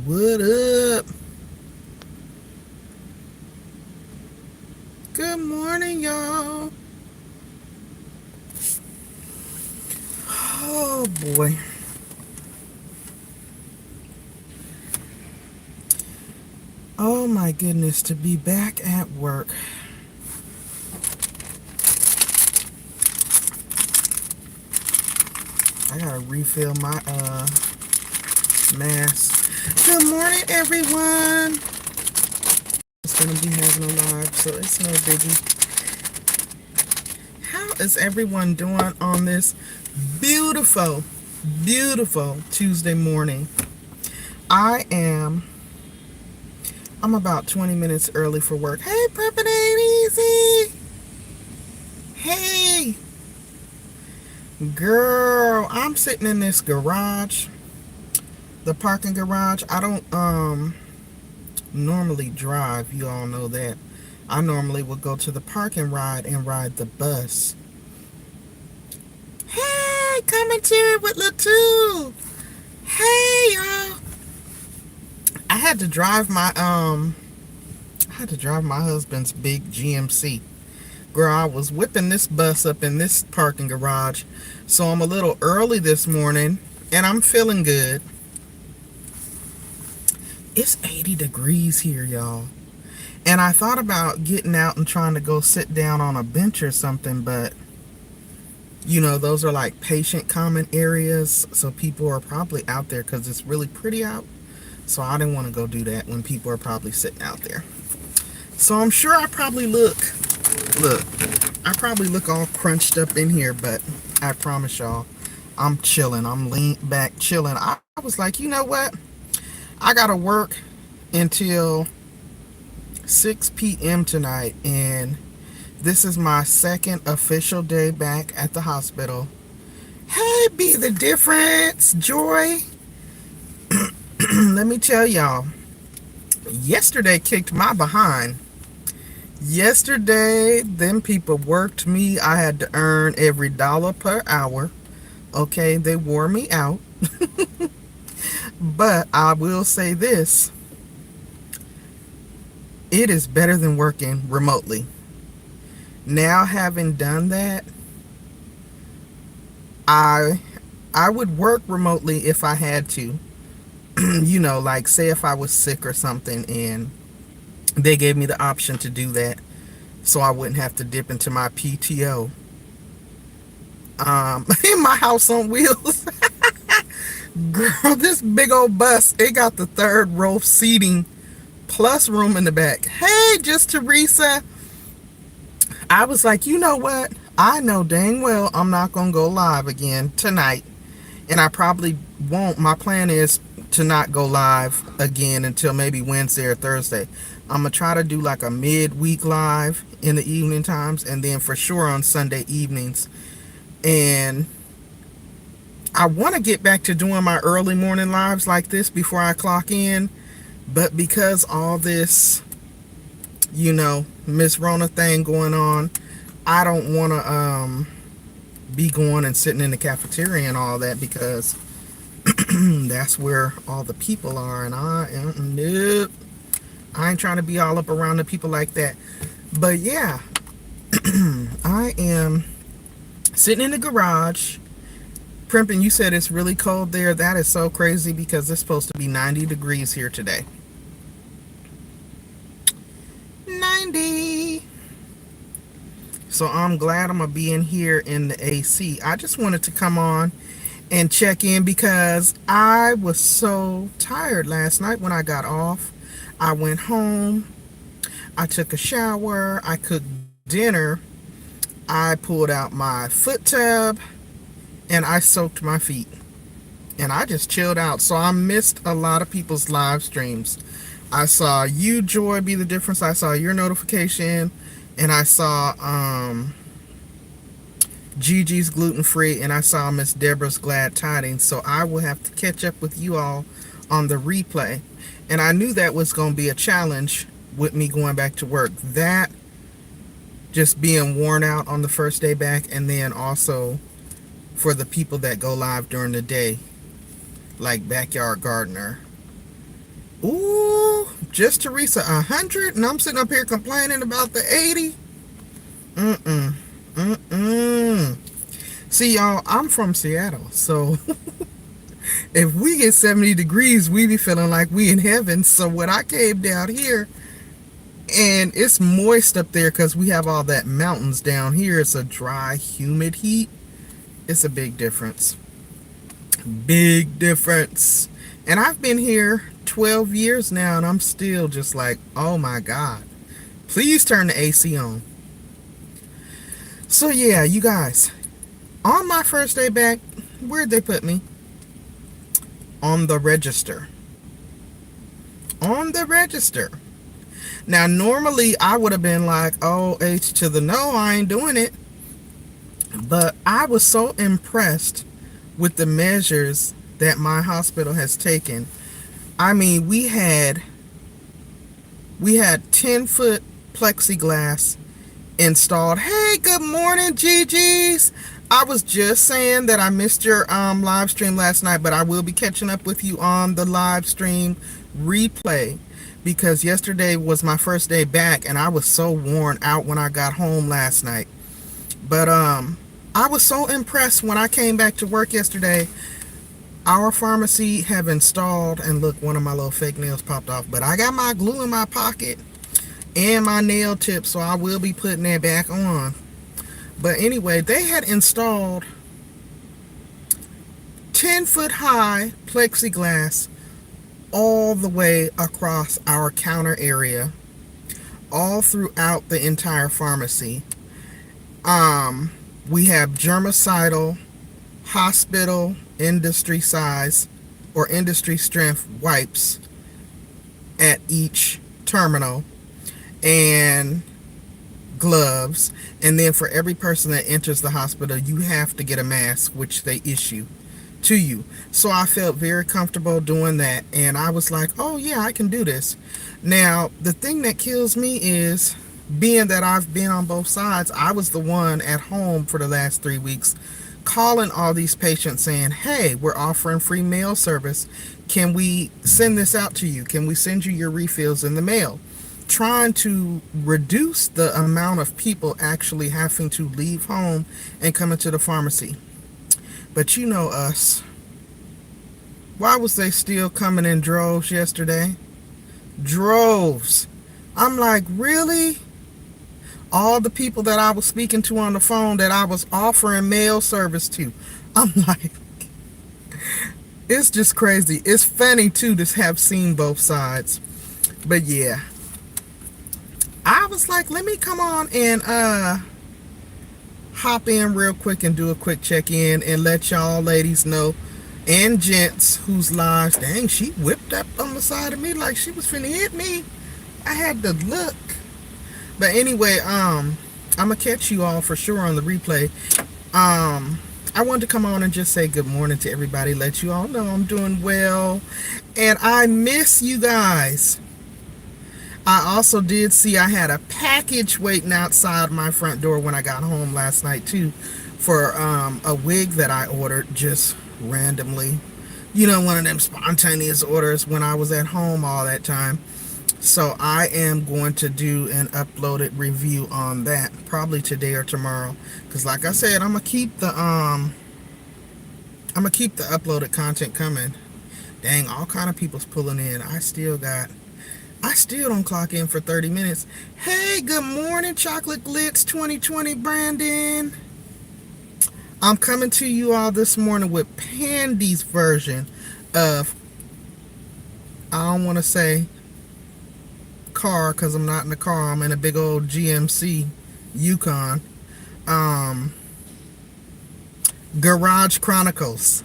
What up? Good morning, y'all. Oh boy. Oh my goodness, to be back at work. I gotta refill my mask. Good morning, everyone. It's gonna be having a live, so it's no biggie. How is everyone doing on this beautiful, beautiful Tuesday morning? I am I'm about 20 minutes early for work. Hey, Purple Ain't Easy. Hey, girl, I'm sitting in this garage, the parking garage. I don't normally drive, you all know that. I normally would go to the parking ride and ride the bus. Hey, coming to it with Latu. Hey, y'all. I had to drive my husband's big GMC. Girl, I was whipping this bus up in this parking garage, so I'm a little early this morning, and I'm feeling good. It's 80 degrees here, y'all. And I thought about getting out and trying to go sit down on a bench or something, but those are like patient common areas, so people are probably out there because it's really pretty out. So I didn't want to go do that when people are probably sitting out there. So I'm sure I probably look, I probably look all crunched up in here, but I promise y'all, I'm chilling. I'm leaned back chilling. I was like, you know what? I gotta work until 6 p.m. tonight, and this is my second official day back at the hospital. Hey, be the difference, Joy. Let me tell y'all, yesterday kicked my behind. Yesterday, them people worked me. I had to earn every dollar per hour. Okay, they wore me out. But I will say this, it is better than working remotely. Now, having done that, I would work remotely if I had to. Like say if I was sick or something and they gave me the option to do that, so I wouldn't have to dip into my PTO. In my house on wheels. Girl, this big old bus, it got the third row seating plus room in the back. Hey, just Teresa. I was like, you know what? I know dang well I'm not going to go live again tonight. And I probably won't. My plan is to not go live again until maybe Wednesday or Thursday. I'm going to try to do like a midweek live in the evening times, and then for sure on Sunday evenings. And I want to get back to doing my early morning lives like this before I clock in. But because all this, Miss Rona thing going on, I don't want to be going and sitting in the cafeteria and all that, because that's where all the people are, and nope, I ain't trying to be all up around the people like that. But yeah, I am sitting in the garage. Primpin, you said it's really cold there. That is so crazy because it's supposed to be 90 degrees here today. 90. So I'm glad I'm going to be in here in the AC. I just wanted to come on and check in because I was so tired last night when I got off. I went home. I took a shower. I cooked dinner. I pulled out my foot tub and I soaked my feet. And I just chilled out. So I missed a lot of people's live streams. I saw you, Joy, be the difference. I saw your notification. And I saw Gigi's Gluten Free. And I saw Miss Deborah's Glad Tidings. So I will have to catch up with you all on the replay. And I knew that was going to be a challenge with me going back to work. That just being worn out on the first day back, and then also for the people that go live during the day, like Backyard Gardener Ooh, just Teresa, 100, and I'm sitting up here complaining about the 80. Mm-mm. Mm-mm. See, y'all, I'm from Seattle, so if we get 70 degrees, we be feeling like we in heaven. So when I came down here, and it's moist up there because we have all that mountains down here, it's a dry, humid heat. It's a big difference. Big difference. And I've been here 12 years now, and I'm still just like, oh my God. Please turn the AC on. So yeah, you guys, on my first day back, where'd they put me? On the register. On the register. Now, normally I would have been like, oh, H to the no, I ain't doing it. But I was so impressed with the measures that my hospital has taken. I mean, we had 10-foot plexiglass installed. Hey, good morning, GG's. I was just saying that I missed your live stream last night, but I will be catching up with you on the live stream replay because yesterday was my first day back and I was so worn out when I got home last night. But I was so impressed when I came back to work yesterday. Our pharmacy have installed, and look, one of my little fake nails popped off, but I got my glue in my pocket and my nail tip, so I will be putting that back on. But anyway, they had installed 10-foot high plexiglass all the way across our counter area, all throughout the entire pharmacy. We have germicidal, hospital, industry size, or industry strength wipes at each terminal, and gloves. And then for every person that enters the hospital, you have to get a mask, which they issue to you. So I felt very comfortable doing that, and I was like, oh yeah, I can do this. Now, the thing that kills me is, being that I've been on both sides, I was the one at home for the last 3 weeks calling all these patients saying, hey, we're offering free mail service. Can we send this out to you? Can we send you your refills in the mail? Trying to reduce the amount of people actually having to leave home and come into the pharmacy. But you know us. Why was they still coming in droves yesterday? Droves. I'm like, really? All the people that I was speaking to on the phone that I was offering mail service to. I'm like, it's just crazy. It's funny too to have seen both sides. But yeah, I was like, let me come on and hop in real quick and do a quick check-in and let y'all ladies know, and gents whose lives, dang, she whipped up on the side of me like she was finna hit me. I had to look. But anyway, I'm gonna catch you all for sure on the replay. I wanted to come on and just say good morning to everybody, let you all know I'm doing well, and I miss you guys. I also did see I had a package waiting outside my front door when I got home last night too, for a wig that I ordered just randomly. You know, one of them spontaneous orders when I was at home all that time. So I am going to do an uploaded review on that probably today or tomorrow, because like I said, I'm gonna keep the uploaded content coming. Dang, all kind of people's pulling in. I still don't clock in for 30 minutes. Hey, good morning, Chocolate Glitz 2020, Brandon. I'm coming to you all this morning with Pandi's version of, I don't want to say car because I'm not in the car. I'm in a big old GMC Yukon. Garage Chronicles.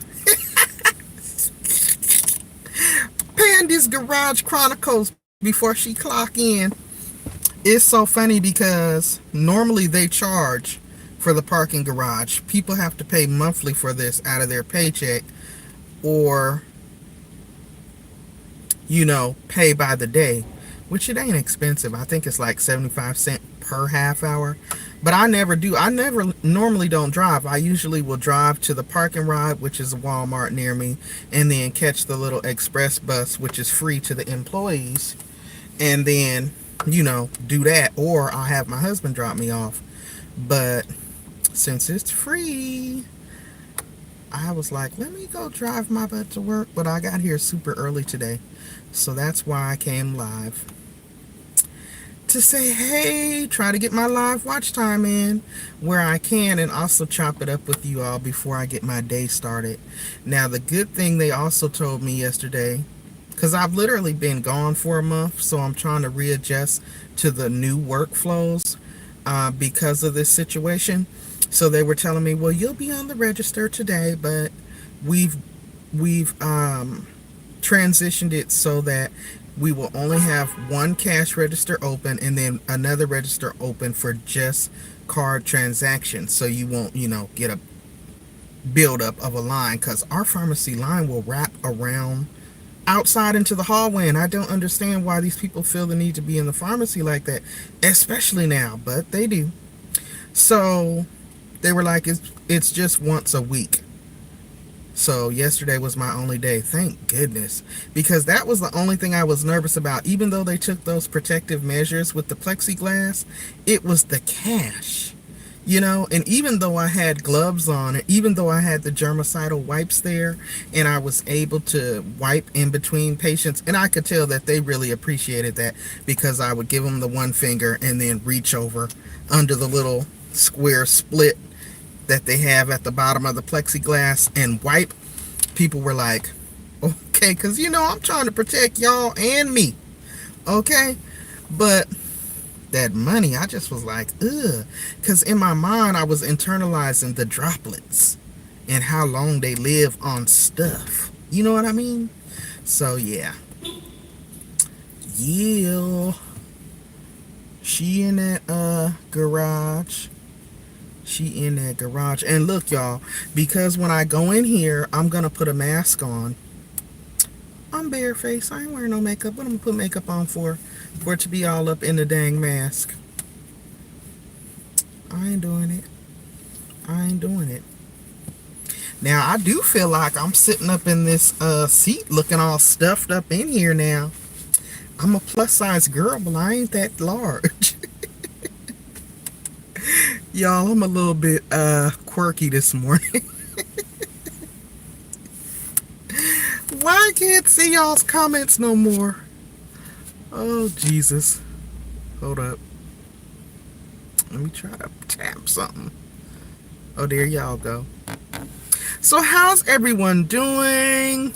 Pandi's Garage Chronicles before she clock in. It's so funny because normally they charge for the parking garage. People have to pay monthly for this out of their paycheck, or you know, pay by the day, which it ain't expensive. I think it's like 75 cents per half hour. But I never do. I never normally don't drive. I usually will drive to the parking lot, which is a Walmart near me, and then catch the little express bus, which is free to the employees, and then, do that. Or I'll have my husband drop me off. But since it's free, I was like, let me go drive my butt to work. But I got here super early today. So that's why I came live. To say, hey, try to get my live watch time in where I can, and also chop it up with you all before I get my day started. Now, the good thing they also told me yesterday, because I've literally been gone for a month, so I'm trying to readjust to the new workflows because of this situation. So they were telling me, well, you'll be on the register today, but we've transitioned it so that we will only have one cash register open and then another register open for just card transactions, so you won't get a buildup of a line, because our pharmacy line will wrap around outside into the hallway, and I don't understand why these people feel the need to be in the pharmacy like that, especially now, but they do. So they were like, it's just once a week. So yesterday was my only day, thank goodness, because that was the only thing I was nervous about. Even though they took those protective measures with the plexiglass, it was the cash, and even though I had gloves on, and even though I had the germicidal wipes there, and I was able to wipe in between patients, and I could tell that they really appreciated that, because I would give them the one finger and then reach over under the little square split that they have at the bottom of the plexiglass and wipe. People were like, okay, because I'm trying to protect y'all and me, okay? But that money, I just was like, ugh, because in my mind I was internalizing the droplets and how long they live on stuff, you know what I mean? So yeah, she in that garage. She in that garage. And look, y'all, because when I go in here, I'm going to put a mask on. I'm barefaced. I ain't wearing no makeup. What am I going to put makeup on for? For it to be all up in the dang mask. I ain't doing it. I ain't doing it. Now, I do feel like I'm sitting up in this seat looking all stuffed up in here now. I'm a plus size girl, but I ain't that large. Y'all, I'm a little bit quirky this morning. Why I can't see y'all's comments no more? Oh, Jesus. Hold up. Let me try to tap something. Oh, there y'all go. So how's everyone doing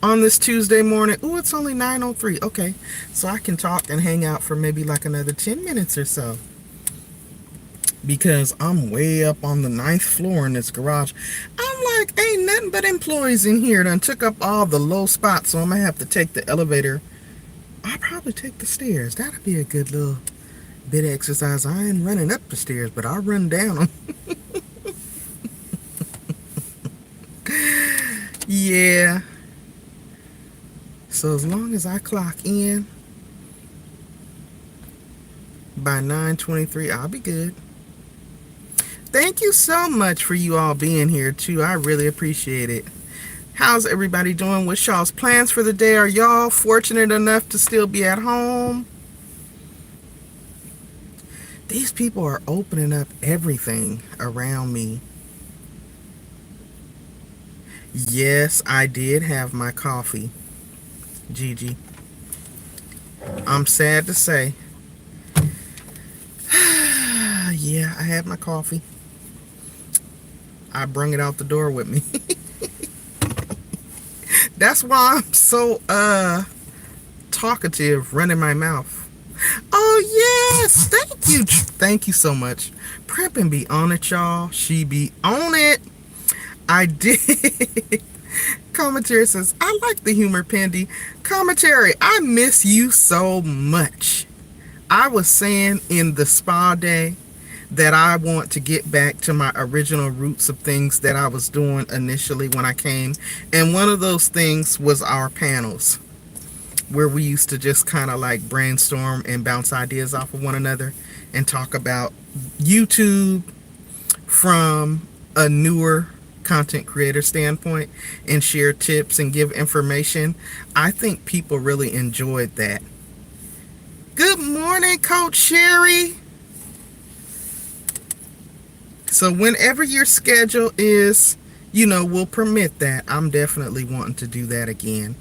on this Tuesday morning? Oh, it's only 9:03. Okay, so I can talk and hang out for maybe like another 10 minutes or so, because I'm way up on the 9th floor in this garage. I'm like, ain't nothing but employees in here. Done took up all the low spots, so I'm gonna have to take the elevator. I'll probably take the stairs. That'll be a good little bit of exercise. I ain't running up the stairs, but I'll run down them. Yeah. So as long as I clock in by 9:23, I'll be good. Thank you so much for you all being here too. I really appreciate it. How's everybody doing? What's y'all's plans for the day? Are y'all fortunate enough to still be at home? These people are opening up everything around me. Yes, I did have my coffee, Gigi. I'm sad to say. Yeah, I had my coffee. I brung it out the door with me. That's why I'm so talkative, running my mouth. Oh yes, thank you. Thank you so much. Prepping be on it, y'all. She be on it. I did. Commentary says, I like the humor, Pandi. Commentary, I miss you so much. I was saying in the spa day that I want to get back to my original roots of things that I was doing initially when I came. And one of those things was our panels, where we used to just kind of like brainstorm and bounce ideas off of one another and talk about YouTube from a newer content creator standpoint and share tips and give information. I think people really enjoyed that. Good morning, Coach Sherry. So whenever your schedule is, will permit that, I'm definitely wanting to do that again.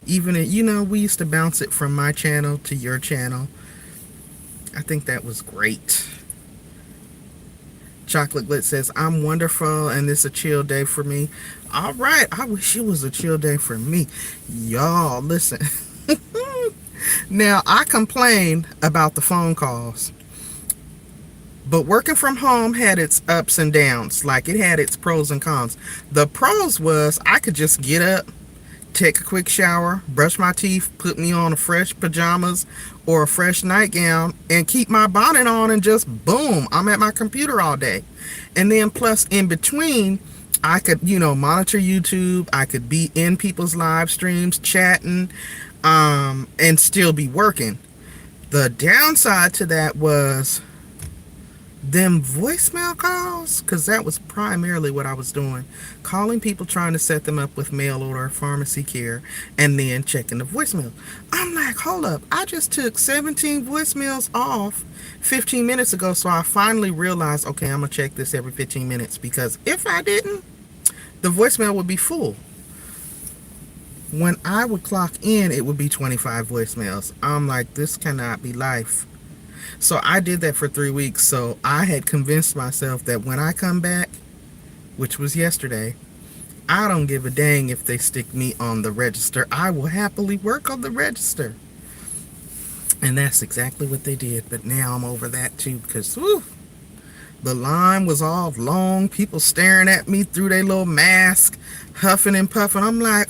Even if, we used to bounce it from my channel to your channel. I think that was great. Chocolate Glit says, I'm wonderful and this is a chill day for me. All right. I wish it was a chill day for me. Y'all, listen. Now, I complain about the phone calls. But working from home had its ups and downs. Like, it had its pros and cons. The pros was I could just get up, take a quick shower, brush my teeth, put me on a fresh pajamas or a fresh nightgown, and keep my bonnet on, and just boom, I'm at my computer all day. And then plus in between, I could, monitor YouTube. I could be in people's live streams, chatting, and still be working. The downside to that was them voicemail calls, because that was primarily what I was doing, calling people, trying to set them up with mail order or pharmacy care, and then checking the voicemail. I'm like, hold up, I just took 17 voicemails off 15 minutes ago. So I finally realized, okay, I'm gonna check this every 15 minutes, because if I didn't, the voicemail would be full. When I would clock in, it would be 25 voicemails. I'm like, this cannot be life. So I did that for 3 weeks. So I had convinced myself that when I come back, which was yesterday, I don't give a dang if they stick me on the register. I will happily work on the register. And that's exactly what they did. But now I'm over that too, because the line was all long. People staring at me through their little mask, huffing and puffing. I'm like,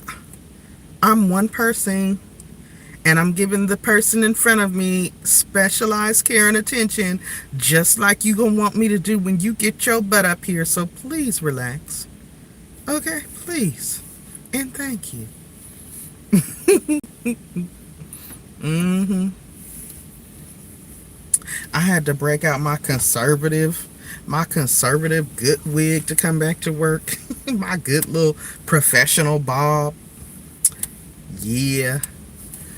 I'm one person, and I'm giving the person in front of me specialized care and attention, just like you gonna want me to do when you get your butt up here. So please relax. Okay, please. And thank you. I had to break out my conservative good wig to come back to work. My good little professional bob. Yeah.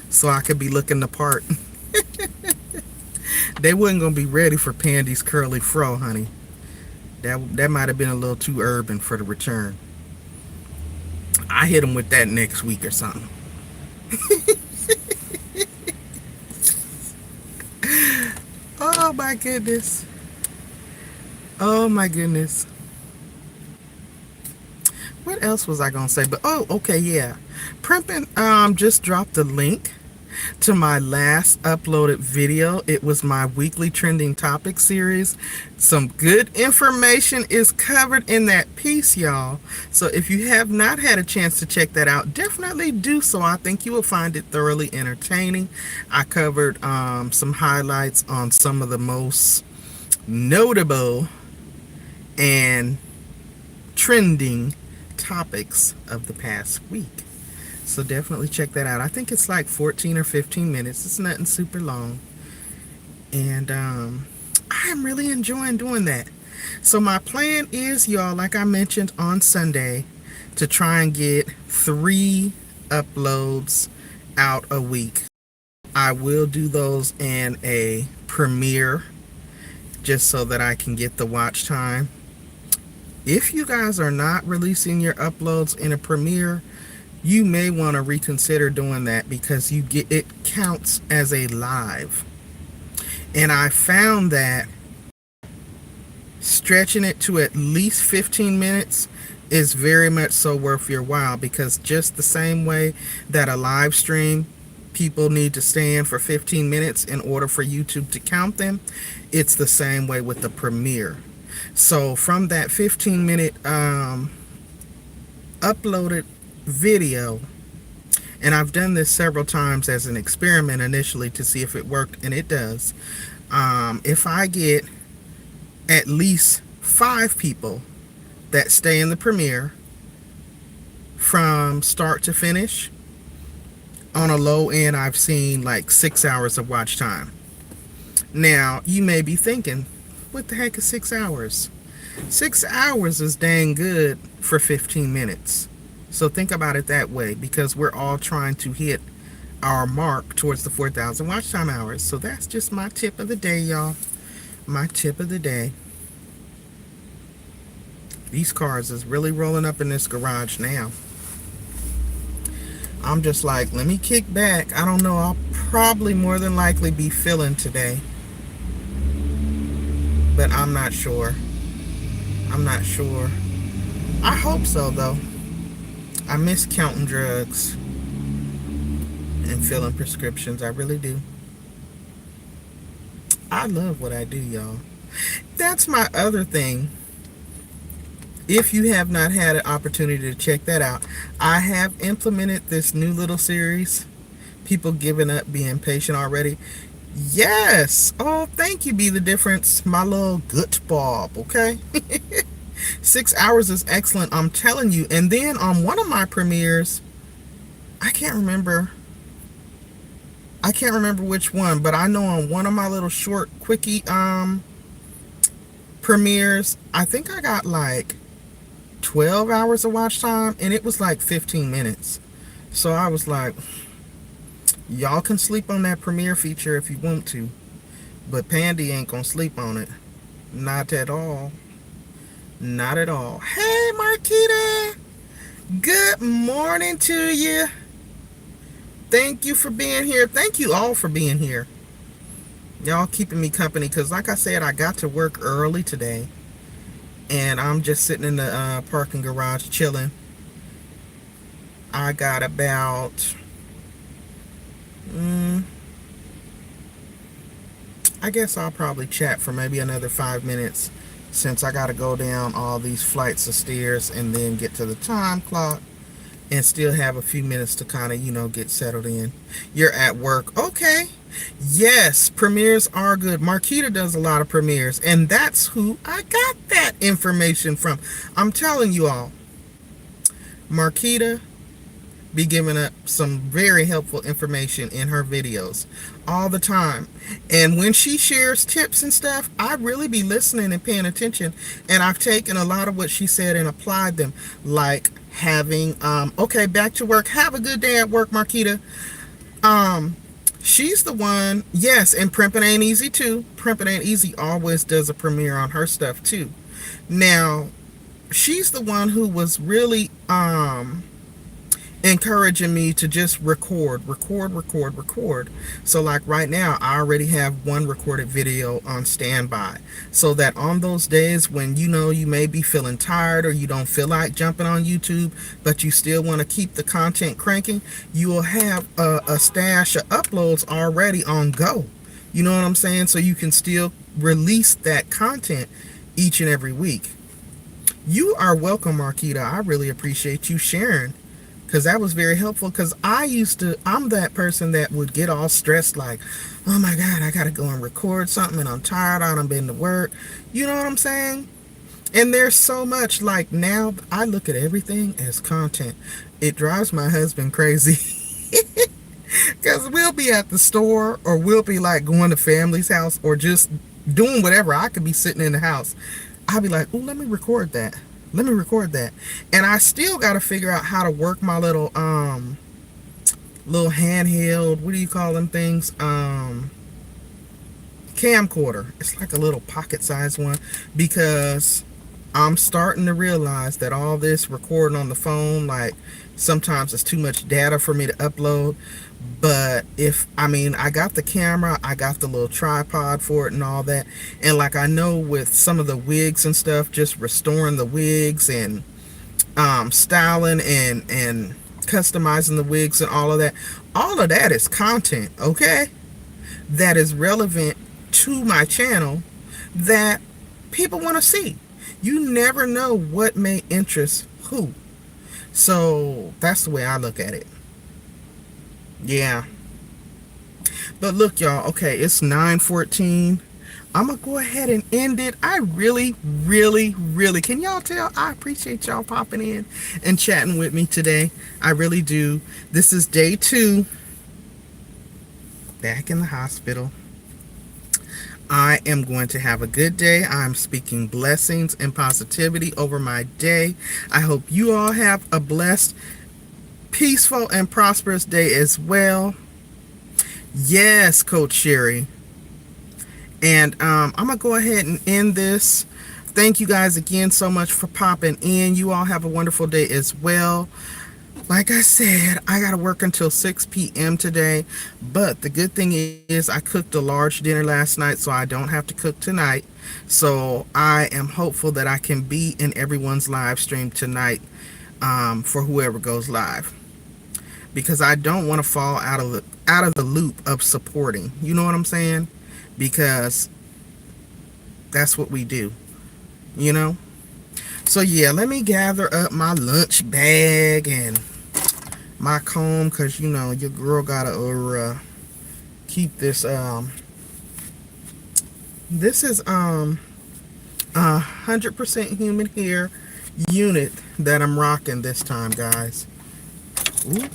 So I could be looking the part. They wasn't gonna be ready for Pandy's curly fro, honey. That might have been a little too urban for the return. I hit them with that next week or something. Oh my goodness. Oh my goodness. What else was I gonna say? But okay, yeah. Primpin just dropped a link to my last uploaded video. It was my weekly trending topic series. Some good information is covered in that piece, y'all. So if you have not had a chance to check that out, definitely do so. I think you will find it thoroughly entertaining. I covered some highlights on some of the most notable and trending topics of the past week. So definitely check that out. I think it's like 14 or 15 minutes. It's nothing super long. And I'm really enjoying doing that. So my plan is, y'all, like I mentioned on Sunday, to try and get 3 uploads out a week. I will do those in a premiere just so that I can get the watch time. If you guys are not releasing your uploads in a premiere, you may want to reconsider doing that, because it counts as a live. And I found that stretching it to at least 15 minutes is very much so worth your while, because just the same way that a live stream, people need to stay in for 15 minutes in order for YouTube to count them, it's the same way with the premiere. So from that 15-minute uploaded video, and I've done this several times as an experiment initially to see if it worked, and it does. If I get at least 5 people that stay in the premiere from start to finish, on a low end, I've seen like 6 hours of watch time. Now, you may be thinking, What the heck is 6 hours? 6 hours is dang good for 15 minutes. So think about it that way, because we're all trying to hit our mark towards the 4,000 watch time hours. So that's just my tip of the day, y'all. My tip of the day. These cars is really rolling up in this garage now. I'm just like, let me kick back. I don't know. I'll probably more than likely be filling today. But I'm not sure. I'm not sure. I hope so, though. I miss counting drugs and filling prescriptions. I really do. I love what I do, y'all. That's my other thing. If you have not had an opportunity to check that out, I have implemented this new little series, People Giving Up Being Patient Already. Yes. Oh, thank you, Be the Difference, my little good Bob, okay? 6 hours is excellent, I'm telling you. And then on one of my premieres, I can't remember which one, but I know on one of my little short quickie premieres, I think I got like 12 hours of watch time, and it was like 15 minutes. So I was like, y'all can sleep on that premiere feature if you want to, but Pandi ain't gonna sleep on it. Not at all. Not at all. Hey, Marquita. Good morning to you. Thank you for being here. Thank you all for being here. Y'all keeping me company, because like I said, I got to work early today. And I'm just sitting in the parking garage chilling. I got about... I guess I'll probably chat for maybe another 5 minutes, since I got to go down all these flights of stairs and then get to the time clock and still have a few minutes to kind of, get settled in. You're at work. Okay. Yes, premieres are good. Marquita does a lot of premieres, and that's who I got that information from. I'm telling you all, Marquita be giving up some very helpful information in her videos all the time. And when she shares tips and stuff, I really be listening and paying attention. And I've taken a lot of what she said and applied them, like having, okay, back to work. Have a good day at work, Marquita. She's the one, yes, and Primpin' Ain't Easy too. Primpin' Ain't Easy always does a premiere on her stuff too. Now, she's the one who was really, encouraging me to just record. So like right now, I already have one recorded video on standby, so that on those days when you may be feeling tired, or you don't feel like jumping on YouTube, but you still want to keep the content cranking, you will have a stash of uploads already on go. You know what I'm saying? So you can still release that content each and every week. You are welcome, Marquita. I really appreciate you sharing, because that was very helpful. Because I'm that person that would get all stressed, like, oh my God, I got to go and record something, and I'm tired, I done been to work. You know what I'm saying? And there's so much, like, now I look at everything as content. It drives my husband crazy. Because we'll be at the store, or we'll be like going to family's house, or just doing whatever. I could be sitting in the house. I'll be like, oh, let me record that. And I still got to figure out how to work my little handheld, what do you call them things, camcorder. It's like a little pocket-sized one, because I'm starting to realize that all this recording on the phone, like, sometimes it's too much data for me to upload. But I got the camera, I got the little tripod for it and all that. And like, I know with some of the wigs and stuff, just restoring the wigs and styling and customizing the wigs and all of that is content, okay? That is relevant to my channel, that people want to see. You never know what may interest who. So that's the way I look at it. Yeah. But look, y'all, okay, it's 9:14. I'm gonna go ahead and end it. I really, can y'all tell? I appreciate y'all popping in and chatting with me today. I really do. This is day 2 back in the hospital. I am going to have a good day. I'm speaking blessings and positivity over my day. I hope you all have a blessed, peaceful, and prosperous day as well. Yes, Coach Sherry. And I'm going to go ahead and end this. Thank you guys again so much for popping in. You all have a wonderful day as well. Like I said, I got to work until 6 p.m. today. But the good thing is I cooked a large dinner last night, so I don't have to cook tonight. So I am hopeful that I can be in everyone's live stream tonight for whoever goes live. Because I don't want to fall out of the loop of supporting. You know what I'm saying? Because that's what we do. You know? So yeah, let me gather up my lunch bag and my comb, because you know your girl gotta keep this. This is 100% human hair unit that I'm rocking this time, guys. Ooh.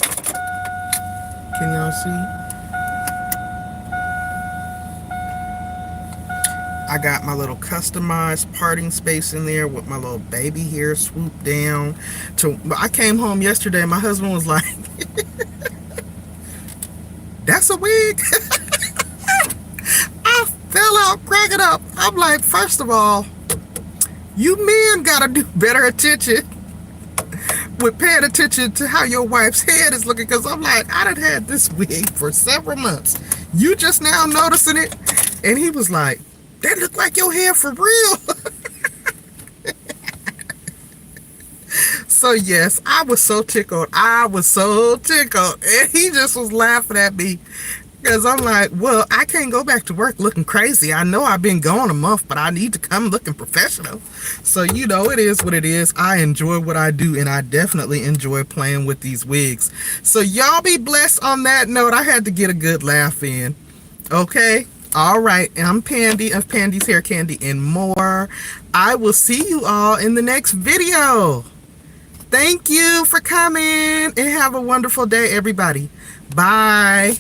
Can y'all see? I got my little customized parting space in there with my little baby hair swooped down. I came home yesterday, my husband was like, that's a wig? I fell out cracking up. I'm like, first of all, you men gotta do better attention with paying attention to how your wife's head is looking, because I'm like, I done had this wig for several months. You just now noticing it? And he was like, that look like your hair for real. So yes, I was so tickled. And he just was laughing at me, because I'm like, well, I can't go back to work looking crazy. I know I've been gone a month, but I need to come looking professional. So you know, it is what it is. I enjoy what I do, and I definitely enjoy playing with these wigs. So y'all be blessed on that note. I had to get a good laugh in. Okay? All right, I'm Pandi of Pandi's Hair Candy and More. I will see you all in the next video. Thank you for coming, and have a wonderful day, everybody. Bye.